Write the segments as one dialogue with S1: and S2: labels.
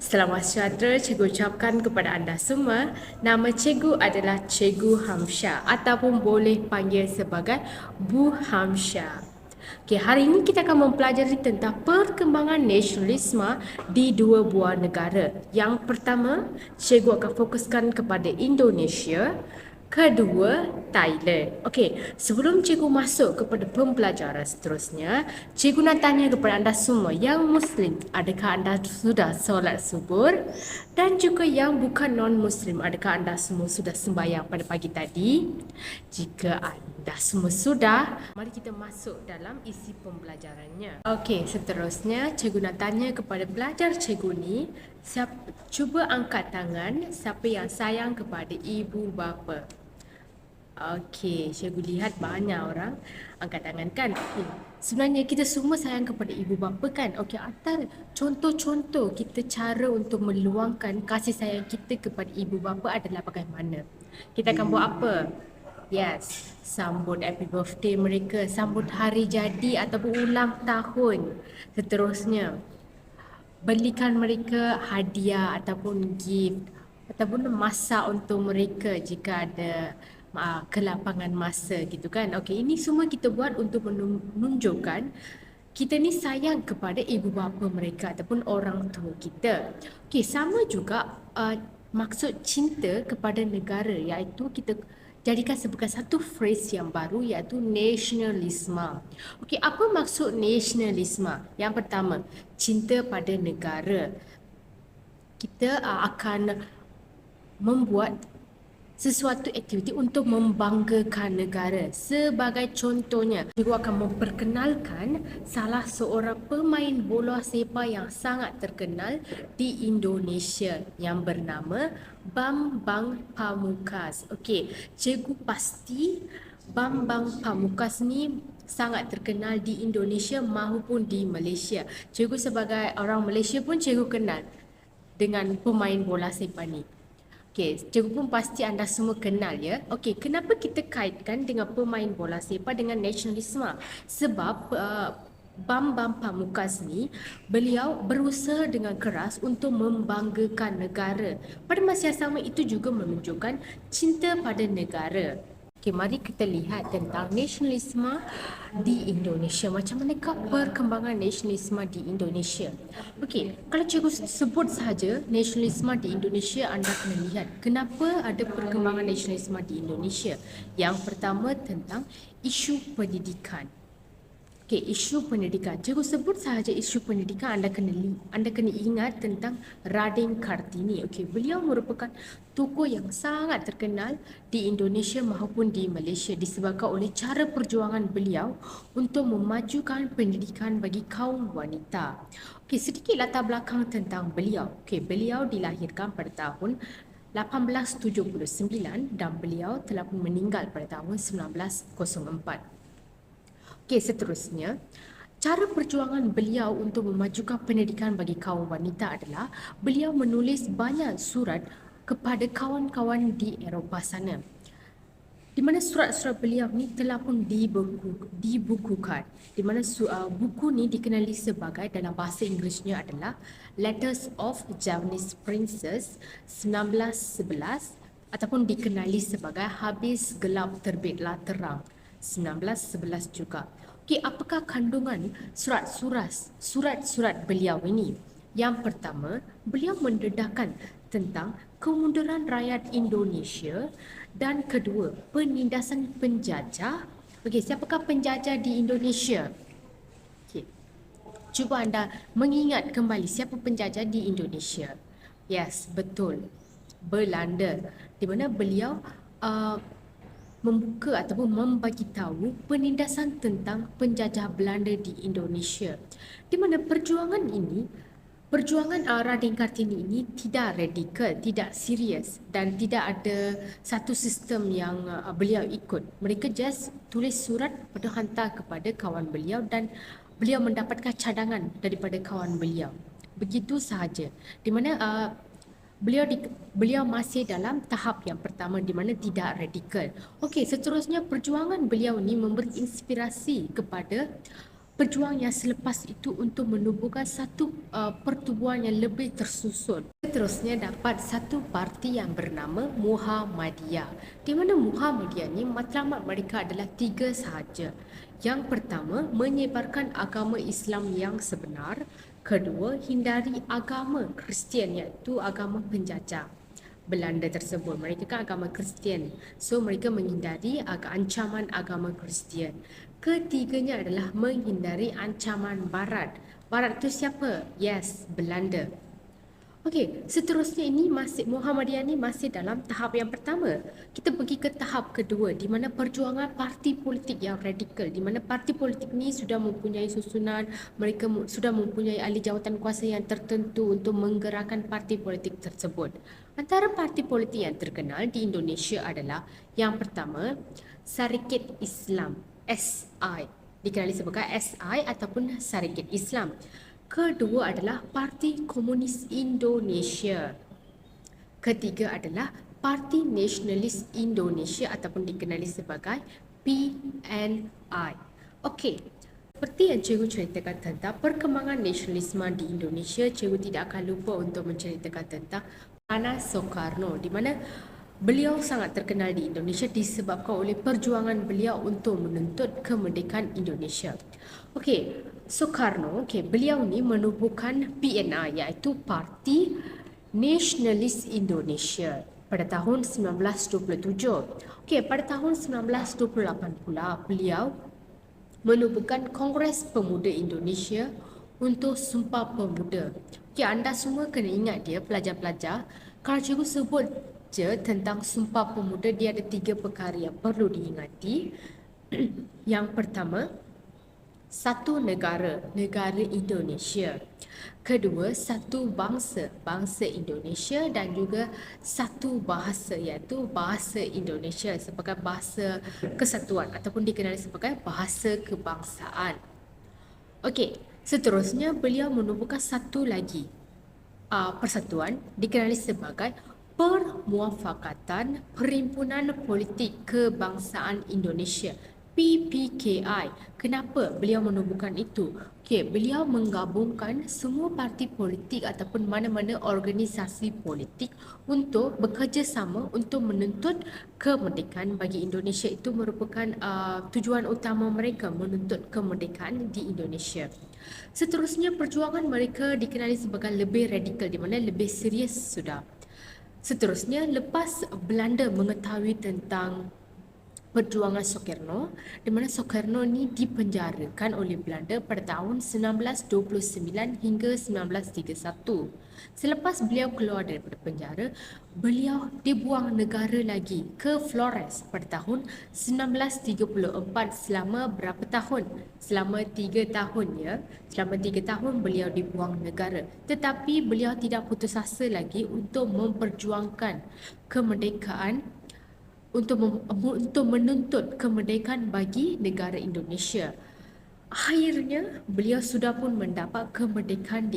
S1: Selamat sejahtera, cikgu ucapkan kepada anda semua. Nama cikgu adalah Cikgu Hamsha ataupun boleh panggil sebagai Bu Hamsha. Okey, hari ini kita akan mempelajari tentang perkembangan nasionalisme di dua buah negara. Yang pertama, cikgu akan fokuskan kepada Indonesia. Kedua, Thailand. Okey, sebelum cikgu masuk kepada pembelajaran seterusnya, cikgu nak tanya kepada anda semua yang Muslim, adakah anda sudah solat subuh? Dan juga yang bukan non-Muslim, adakah anda semua sudah sembahyang pada pagi tadi? Jika anda semua sudah, mari kita masuk dalam isi pembelajarannya. Okey, seterusnya cikgu nak tanya kepada pelajar cikgu ni, cuba angkat tangan siapa yang sayang kepada ibu bapa. Okey, cikgu lihat banyak orang angkat tangan kan. Okay. Sebenarnya kita semua sayang kepada ibu bapa kan. Okey, antara contoh-contoh kita cara untuk meluangkan kasih sayang kita kepada ibu bapa adalah bagaimana? Kita akan buat apa? Yes, sambut happy birthday mereka, sambut hari jadi ataupun ulang tahun. Seterusnya, belikan mereka hadiah ataupun gift ataupun masak untuk mereka jika ada kelapangan masa gitu kan. Okey, ini semua kita buat untuk menunjukkan kita ni sayang kepada ibu bapa mereka ataupun orang tua kita. Okey, sama juga maksud cinta kepada negara, iaitu kita jadikan sebagai satu phrase yang baru, iaitu nasionalisme. Okey, apa maksud nasionalisme? Yang pertama, cinta pada negara. Kita akan membuat sesuatu aktiviti untuk membanggakan negara. Sebagai contohnya, cikgu akan memperkenalkan salah seorang pemain bola sepak yang sangat terkenal di Indonesia yang bernama Bambang Pamungkas. Okey, cikgu pasti Bambang Pamungkas ni sangat terkenal di Indonesia maupun di Malaysia. Cikgu sebagai orang Malaysia pun cikgu kenal dengan pemain bola sepak ni. Okey, cikgu pun pasti anda semua kenal ya. Okey, kenapa kita kaitkan dengan pemain bola sepak dengan nasionalisme? Sebab Bambang Pamungkas ni, beliau berusaha dengan keras untuk membanggakan negara. Pada masa yang sama itu juga menunjukkan cinta pada negara. Okey, mari kita lihat tentang nasionalisme di Indonesia. Macam manakah perkembangan nasionalisme di Indonesia? Okey, kalau cikgu sebut sahaja nasionalisme di Indonesia, anda kena lihat kenapa ada perkembangan nasionalisme di Indonesia. Yang pertama tentang isu pendidikan. Okey, isu pendidikan. Cikgu sebut sahaja isu pendidikan, anda kena ingat tentang Radin Kartini. Okey, beliau merupakan tokoh yang sangat terkenal di Indonesia maupun di Malaysia disebabkan oleh cara perjuangan beliau untuk memajukan pendidikan bagi kaum wanita. Okey, sedikit latar belakang tentang beliau. Okey, beliau dilahirkan pada tahun 1879 dan beliau telah pun meninggal pada tahun 1904. Okey, seterusnya, cara perjuangan beliau untuk memajukan pendidikan bagi kaum wanita adalah beliau menulis banyak surat kepada kawan-kawan di Eropah sana. Di mana surat-surat beliau ni telah pun dibukukan. Di mana buku ni dikenali sebagai, dalam bahasa Inggerisnya adalah Letters of Javanese Princess 1911 ataupun dikenali sebagai Habis Gelap Terbitlah Terang 1911 juga. Okey, apakah kandungan surat-surat beliau ini? Yang pertama, beliau mendedahkan tentang kemunduran rakyat Indonesia, dan kedua, penindasan penjajah. Okey, siapakah penjajah di Indonesia? Okey, cuba anda mengingat kembali siapa penjajah di Indonesia. Yes, betul, Belanda. Di mana beliau membuka ataupun membagi tahu penindasan tentang penjajah Belanda di Indonesia. Di mana perjuangan Radin Kartini ini tidak radikal, tidak serius dan tidak ada satu sistem yang beliau ikut. Mereka just tulis surat pada hantar kepada kawan beliau dan beliau mendapatkan cadangan daripada kawan beliau. Begitu sahaja. Di mana beliau masih dalam tahap yang pertama di mana tidak radikal. Okey, seterusnya perjuangan beliau ni memberi inspirasi kepada pejuang yang selepas itu untuk menubuhkan satu pertubuhan yang lebih tersusun. Seterusnya dapat satu parti yang bernama Muhammadiyah. Di mana Muhammadiyah ni matlamat mereka adalah 3 sahaja. Yang pertama, menyebarkan agama Islam yang sebenar. Kedua, hindari agama Kristian iaitu agama penjajah Belanda tersebut. Mereka kan agama Kristian. So mereka menghindari ancaman agama Kristian. Ketiganya adalah menghindari ancaman Barat. Barat itu siapa? Yes, Belanda. Okey, seterusnya ini Muhammadiyah ni masih dalam tahap yang pertama. Kita pergi ke tahap kedua di mana perjuangan parti politik yang radikal, di mana parti politik ni sudah mempunyai susunan, mereka sudah mempunyai ahli jawatan kuasa yang tertentu untuk menggerakkan parti politik tersebut. Antara parti politik yang terkenal di Indonesia adalah yang pertama, Syarikat Islam, SI. Dikenali sebagai SI ataupun Syarikat Islam. Kedua adalah Parti Komunis Indonesia. Ketiga adalah Parti Nasionalis Indonesia ataupun dikenali sebagai PNI. Okey, seperti yang cikgu ceritakan tentang perkembangan nasionalisme di Indonesia, cikgu tidak akan lupa untuk menceritakan tentang Peranan Soekarno, di mana beliau sangat terkenal di Indonesia disebabkan oleh perjuangan beliau untuk menuntut kemerdekaan Indonesia. Okey, Soekarno, beliau ni menubuhkan PNI iaitu Parti Nasionalis Indonesia pada tahun 1927. Okey, pada tahun 1928 pula beliau menubuhkan Kongres Pemuda Indonesia untuk Sumpah Pemuda. Okey, anda semua kena ingat dia pelajar-pelajar. Kalau cikgu sebut je tentang Sumpah Pemuda, dia ada 3 perkara yang perlu diingati. Yang pertama, satu negara, negara Indonesia. Kedua, satu bangsa, bangsa Indonesia, dan juga satu bahasa iaitu bahasa Indonesia sebagai bahasa kesatuan ataupun dikenali sebagai bahasa kebangsaan. Okey, seterusnya beliau menubuhkan satu lagi persatuan dikenali sebagai Permuafakatan Perhimpunan Politik Kebangsaan Indonesia, PPKI. Kenapa beliau menubuhkan itu? Okey, beliau menggabungkan semua parti politik ataupun mana-mana organisasi politik untuk bekerjasama untuk menuntut kemerdekaan bagi Indonesia. Itu merupakan tujuan utama mereka, menuntut kemerdekaan di Indonesia. Seterusnya, perjuangan mereka dikenali sebagai lebih radikal, di mana lebih serius sudah. Seterusnya, lepas Belanda mengetahui tentang perjuangan Soekarno, di mana Soekarno ni dipenjarakan oleh Belanda pada tahun 1929 hingga 1931. Selepas beliau keluar daripada penjara, beliau dibuang negara lagi ke Flores pada tahun 1934 selama berapa tahun? Selama 3 tahun ya. Selama 3 tahun beliau dibuang negara. Tetapi beliau tidak putus asa lagi untuk memperjuangkan kemerdekaan, untuk menuntut kemerdekaan bagi negara Indonesia. Akhirnya beliau sudah pun mendapat kemerdekaan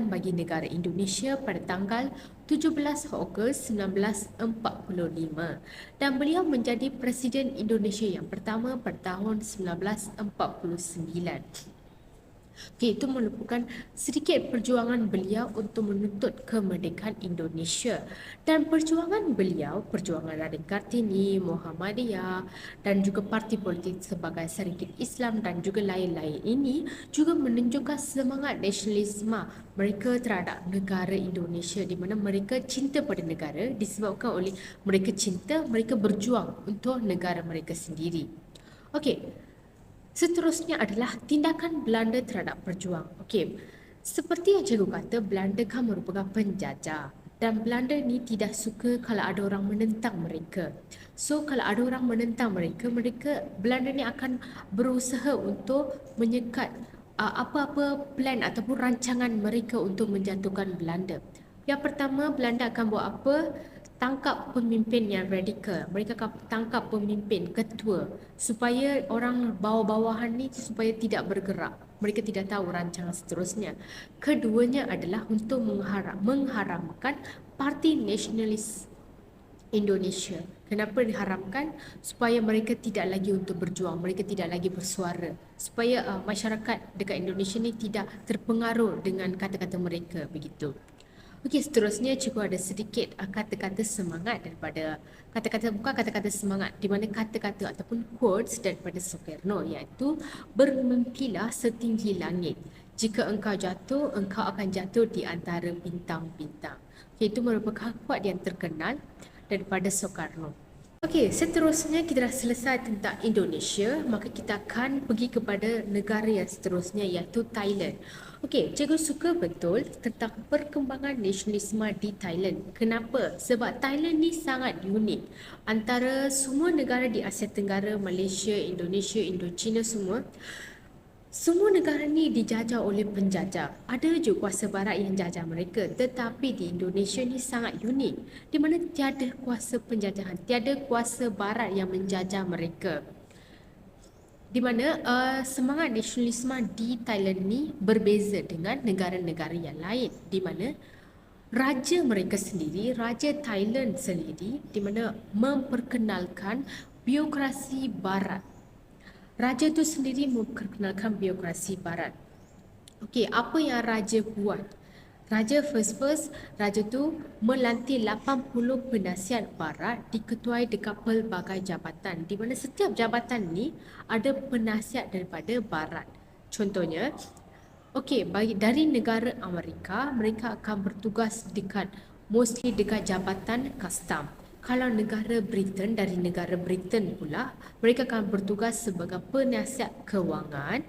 S1: bagi negara Indonesia pada tanggal 17 Ogos 1945 dan beliau menjadi Presiden Indonesia yang pertama pada tahun 1949. Okey, itu merupakan sedikit perjuangan beliau untuk menuntut kemerdekaan Indonesia. Dan perjuangan beliau, perjuangan Raden Kartini, Muhammadiyah dan juga parti politik sebagai Syarikat Islam dan juga lain-lain ini juga menunjukkan semangat nasionalisme mereka terhadap negara Indonesia, di mana mereka cinta pada negara disebabkan oleh mereka cinta, mereka berjuang untuk negara mereka sendiri. Okey. Seterusnya adalah tindakan Belanda terhadap perjuang. Okey, seperti yang cikgu kata, Belanda kan merupakan penjajah dan Belanda ni tidak suka kalau ada orang menentang mereka. So kalau ada orang menentang mereka, Belanda ni akan berusaha untuk menyekat apa-apa plan ataupun rancangan mereka untuk menjatuhkan Belanda. Yang pertama, Belanda akan buat apa? Tangkap pemimpin yang radikal. Mereka akan tangkap pemimpin, ketua, supaya orang bawah-bawahan ni supaya tidak bergerak. Mereka tidak tahu rancangan seterusnya. Keduanya adalah untuk mengharamkan Parti Nasionalis Indonesia. Kenapa diharamkan? Supaya mereka tidak lagi untuk berjuang, mereka tidak lagi bersuara. supaya masyarakat dekat Indonesia ni tidak terpengaruh dengan kata-kata mereka begitu. Okey, seterusnya cikgu ada sedikit kata-kata semangat daripada kata-kata, bukan kata-kata semangat, di mana kata-kata ataupun quotes daripada Soekarno, iaitu bermimpilah setinggi langit. Jika engkau jatuh, engkau akan jatuh di antara bintang-bintang. Okay, itu merupakan quote yang terkenal daripada Soekarno. Okey, seterusnya kita dah selesai tentang Indonesia, maka kita akan pergi kepada negara yang seterusnya iaitu Thailand. Okey, cikgu suka betul tentang perkembangan nasionalisme di Thailand. Kenapa? Sebab Thailand ni sangat unik. Antara semua negara di Asia Tenggara, Malaysia, Indonesia, Indochina semua negara ni dijajah oleh penjajah. Ada je kuasa barat yang jajah mereka, tetapi di Indonesia ni sangat unik, di mana tiada kuasa penjajahan, tiada kuasa barat yang menjajah mereka. Di mana semangat nasionalisme di Thailand ni berbeza dengan negara-negara yang lain, di mana raja mereka sendiri, raja Thailand sendiri, di mana memperkenalkan birokrasi barat. Raja tu sendiri memperkenalkan birokrasi barat. Okey, apa yang raja buat? Raja raja tu melantik 80 penasihat barat diketuai dekat pelbagai jabatan, di mana setiap jabatan ni ada penasihat daripada barat. Contohnya, okey, dari negara Amerika, mereka akan bertugas mostly dekat jabatan custom. Kalau negara Britain, dari negara Britain pula, mereka akan bertugas sebagai penasihat kewangan,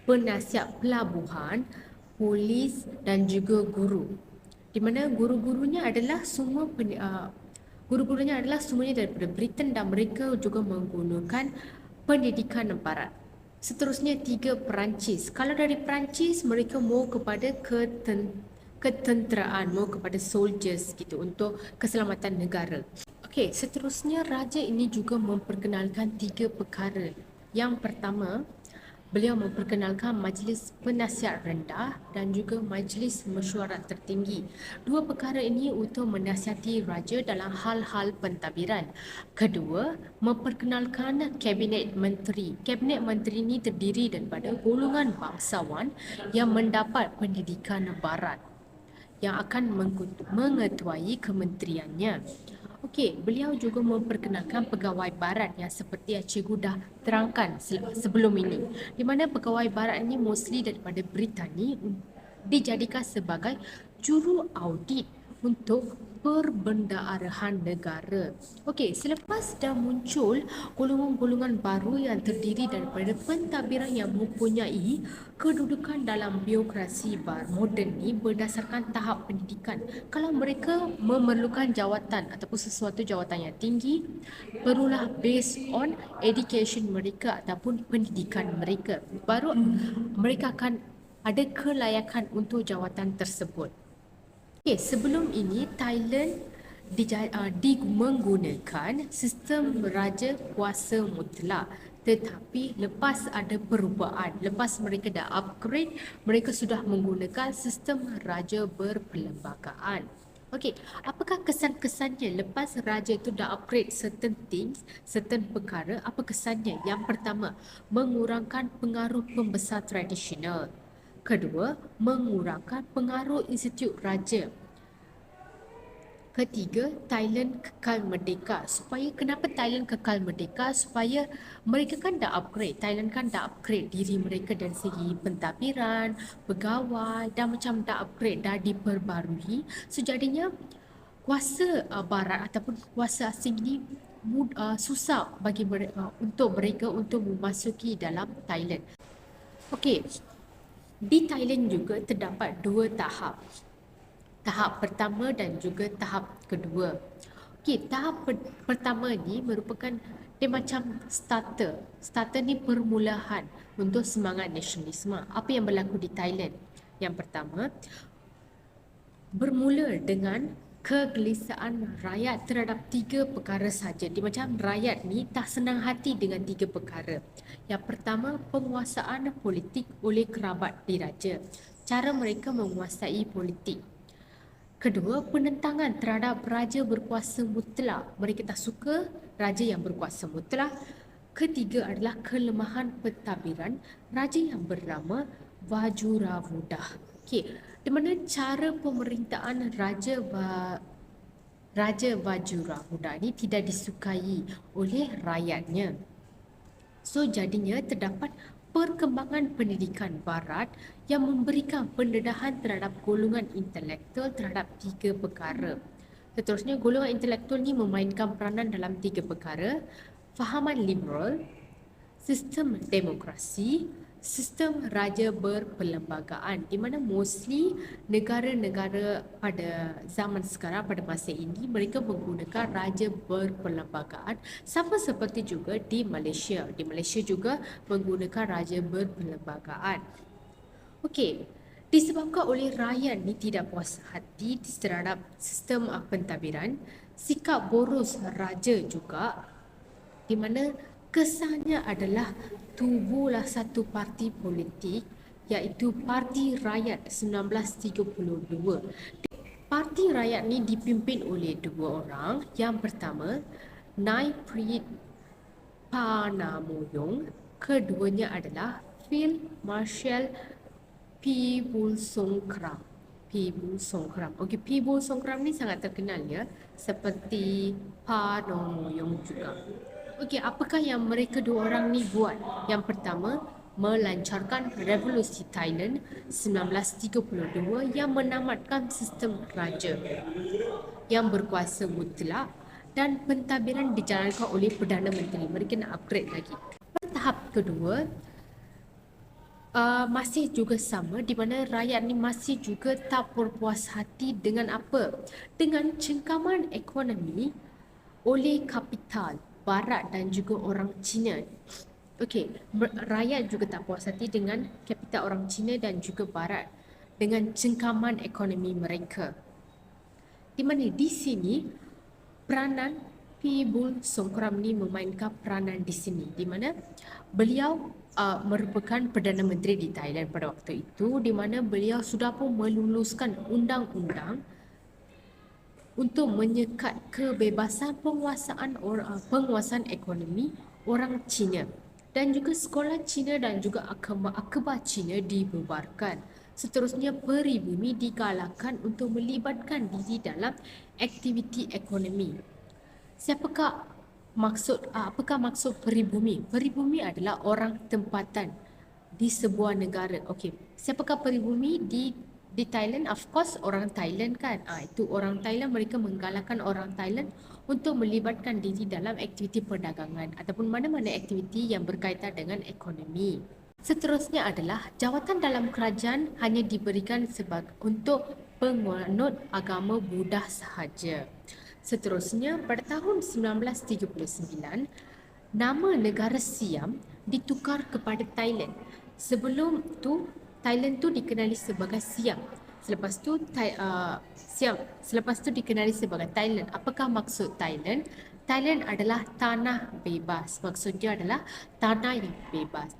S1: penasihat pelabuhan, polis dan juga guru. Di mana guru-gurunya adalah semuanya daripada Britain dan mereka juga menggunakan pendidikan barat. Seterusnya 3 Perancis. Kalau dari Perancis, mereka mau kepada ketenteraan, mau kepada soldiers gitu untuk keselamatan negara. Okey, seterusnya raja ini juga memperkenalkan 3 perkara. Yang pertama, beliau memperkenalkan majlis penasihat rendah dan juga majlis mesyuarat tertinggi. 2 perkara ini untuk menasihati raja dalam hal-hal pentadbiran. Kedua, memperkenalkan kabinet menteri. Kabinet menteri ini terdiri daripada golongan bangsawan yang mendapat pendidikan barat yang akan mengetuai kementeriannya. Okey, beliau juga memperkenalkan pegawai barat yang seperti yang cikgu dah terangkan sebelum ini, di mana pegawai barat ini mostly daripada Britani dijadikan sebagai juru audit untuk perbendaharaan negara. Okey, selepas dah muncul golongan-golongan baru yang terdiri daripada pentadbiran yang mempunyai kedudukan dalam birokrasi moden ni berdasarkan tahap pendidikan. Kalau mereka memerlukan jawatan ataupun sesuatu jawatan yang tinggi, perlulah based on education mereka ataupun pendidikan mereka. Baru mereka akan ada kelayakan untuk jawatan tersebut. Okay, sebelum ini Thailand menggunakan sistem raja kuasa mutlak, tetapi lepas ada perubahan, lepas mereka dah upgrade, mereka sudah menggunakan sistem raja berperlembagaan. Okey, apakah kesan-kesannya lepas raja itu dah upgrade certain things, certain perkara, apa kesannya? Yang pertama, mengurangkan pengaruh pembesar tradisional. Kedua, mengurangkan pengaruh institut raja. Ketiga, Thailand kekal merdeka. Kenapa Thailand kekal merdeka? Supaya mereka kan dah upgrade. Thailand kan dah upgrade diri mereka dari segi pentadbiran, pegawai, dah macam dah upgrade, dah diperbarui. Sejadinya kuasa barat ataupun kuasa asing ni susah bagi untuk mereka untuk memasuki dalam Thailand. Okey, di Thailand juga terdapat 2 tahap. Tahap pertama dan juga tahap kedua. Okey, tahap pertama ni merupakan dia macam starter. Starter ni permulaan untuk semangat nasionalisme. Apa yang berlaku di Thailand? Yang pertama, bermula dengan kegelisahan rakyat terhadap 3 perkara saja. Di macam rakyat ni tak senang hati dengan 3 perkara. Yang pertama, penguasaan politik oleh kerabat diraja. Cara mereka menguasai politik. Kedua, penentangan terhadap raja berkuasa mutlak. Mereka tak suka raja yang berkuasa mutlak. Ketiga adalah kelemahan pentadbiran raja yang bernama Vajravuda. Okey, di mana cara pemerintahan Raja Vajravuda ini tidak disukai oleh rakyatnya. So jadinya terdapat perkembangan pendidikan barat yang memberikan pendedahan terhadap golongan intelektual terhadap tiga perkara. Seterusnya, golongan intelektual ni memainkan peranan dalam tiga perkara: fahaman liberal, sistem demokrasi, sistem raja berperlembagaan, di mana mostly negara-negara pada zaman sekarang, pada masa ini, mereka menggunakan raja berperlembagaan, sama seperti juga di Malaysia. Di Malaysia juga menggunakan raja berperlembagaan. Okey, disebabkan oleh rakyat ni tidak puas hati terhadap sistem pentadbiran, sikap boros raja juga, di mana kesannya adalah tubuhlah satu parti politik, iaitu Parti Rakyat 1932. Parti Rakyat ni dipimpin oleh dua orang. Yang pertama, Nai Prit Panamoyong. Keduanya adalah Field Marshal P. Bulsongkram. P. Bulsongkram. Okey, P. Bulsongkram ni sangat terkenal ya, seperti Panamoyong juga. Okey, apakah yang mereka dua orang ni buat? Yang pertama, melancarkan revolusi Thailand 1932 yang menamatkan sistem raja yang berkuasa mutlak, dan pentadbiran dijalankan oleh Perdana Menteri. Mereka nak upgrade lagi. Pada tahap kedua, masih juga sama, di mana rakyat ni masih juga tak berpuas hati dengan apa? Dengan cengkaman ekonomi oleh kapital barat dan juga orang Cina. Okey, rakyat juga tak puas hati dengan kapital orang Cina dan juga barat dengan cengkaman ekonomi mereka. Di mana di sini peranan P. Bulsongkram ni memainkan peranan di sini, di mana beliau merupakan Perdana Menteri di Thailand pada waktu itu, di mana beliau sudah pun meluluskan undang-undang untuk menyekat kebebasan penguasaan ekonomi orang Cina, dan juga sekolah Cina dan juga akhbar Cina dibubarkan. Seterusnya, peribumi digalakkan untuk melibatkan diri dalam aktiviti ekonomi. Apakah maksud peribumi? Peribumi adalah orang tempatan di sebuah negara. Okey, siapakah peribumi di Thailand? Of course, orang Thailand kan. Itu orang Thailand, mereka menggalakkan orang Thailand untuk melibatkan diri dalam aktiviti perdagangan ataupun mana-mana aktiviti yang berkaitan dengan ekonomi. Seterusnya adalah jawatan dalam kerajaan hanya diberikan untuk penganut agama Buddha sahaja. Seterusnya, pada tahun 1939, nama negara Siam ditukar kepada Thailand. Sebelum tu Thailand tu dikenali sebagai Siam. Selepas tu dikenali sebagai Thailand. Apakah maksud Thailand? Thailand adalah tanah bebas. Maksudnya adalah tanah yang bebas.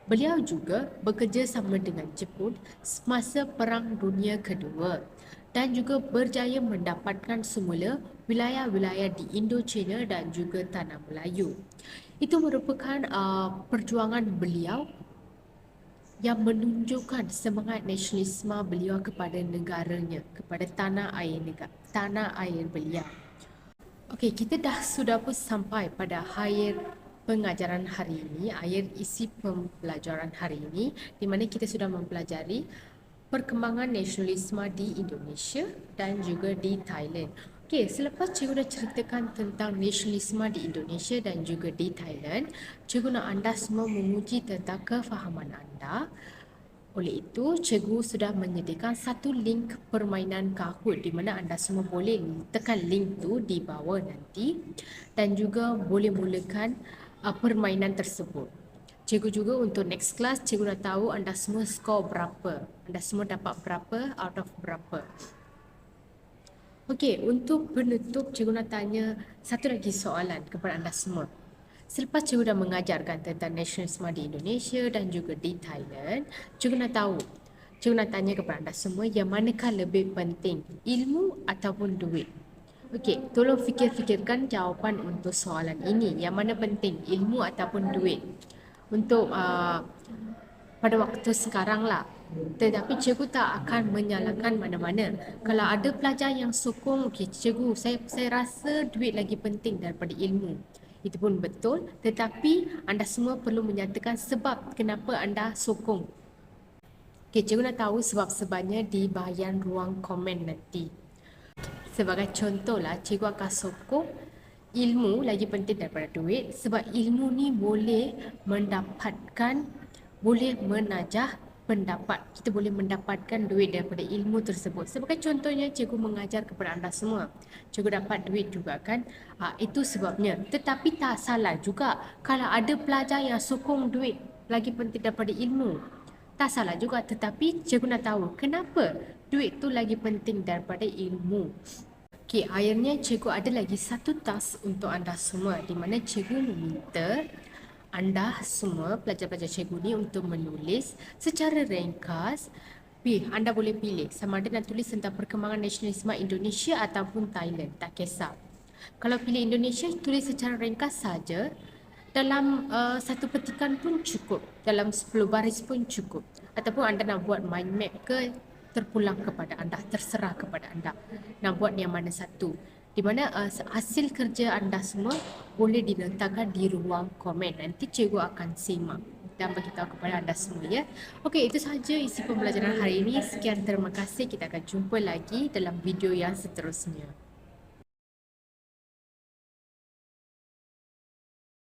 S1: Beliau juga bekerja sama dengan Jepun semasa Perang Dunia Kedua dan juga berjaya mendapatkan semula wilayah-wilayah di Indochina dan juga Tanah Melayu. Itu merupakan perjuangan beliau yang menunjukkan semangat nasionalisme beliau kepada negaranya, kepada tanah air beliau. Okey, kita sudah pun sampai pada akhir pengajaran hari ini, akhir isi pembelajaran hari ini, di mana kita sudah mempelajari perkembangan nasionalisme di Indonesia dan juga di Thailand. Okey, selepas cikgu dah ceritakan tentang nasionalisme di Indonesia dan juga di Thailand, cikgu nak anda semua menguji tentang kefahaman anda. Oleh itu, cikgu sudah menyediakan satu link permainan Kahoot, di mana anda semua boleh tekan link tu di bawah nanti dan juga boleh mulakan permainan tersebut. Cikgu juga untuk next class, cikgu nak tahu anda semua skor berapa. Anda semua dapat berapa out of berapa. Okey, untuk penutup, cikgu nak tanya satu lagi soalan kepada anda semua. Selepas cikgu dah mengajarkan tentang nasionalisme di Indonesia dan juga di Thailand, cikgu nak tanya kepada anda semua, yang manakah lebih penting, ilmu ataupun duit? Okey, tolong fikir-fikirkan jawapan untuk soalan ini. Yang mana penting, ilmu ataupun duit? Untuk pada waktu sekarang lah. Tetapi cikgu tak akan menyalahkan mana-mana. Kalau ada pelajar yang sokong, okey cikgu, saya rasa duit lagi penting daripada ilmu. Itu pun betul, tetapi anda semua perlu menyatakan sebab kenapa anda sokong. Okey, cikgu nak tahu sebab-sebabnya di bahagian ruang komen nanti. Sebagai contohlah, cikgu akan sokong ilmu lagi penting daripada duit sebab ilmu ni boleh menajah pendapat. Kita boleh mendapatkan duit daripada ilmu tersebut. Sebagai contohnya, cikgu mengajar kepada anda semua. Cikgu dapat duit juga kan? Itu sebabnya. Tetapi tak salah juga kalau ada pelajar yang sokong duit lagi penting daripada ilmu. Tak salah juga, tetapi cikgu nak tahu kenapa duit tu lagi penting daripada ilmu. Okey, akhirnya cikgu ada lagi satu task untuk anda semua di mana cikgu meminta anda semua, pelajar-pelajar cikgu ni untuk menulis secara ringkas. Anda boleh pilih sama ada nak tulis tentang perkembangan nasionalisme Indonesia ataupun Thailand, tak kisah. Kalau pilih Indonesia, tulis secara ringkas saja. Dalam satu petikan pun cukup, dalam 10 baris pun cukup. Ataupun anda nak buat mind map ke, terpulang kepada anda, terserah kepada anda nak buat yang mana satu. Di mana hasil kerja anda semua boleh diletakkan di ruang komen. Nanti cikgu akan simak dan beritahu kepada anda semua ya. Okey, itu sahaja isi pembelajaran hari ini. Sekian, terima kasih. Kita akan jumpa lagi dalam video yang seterusnya.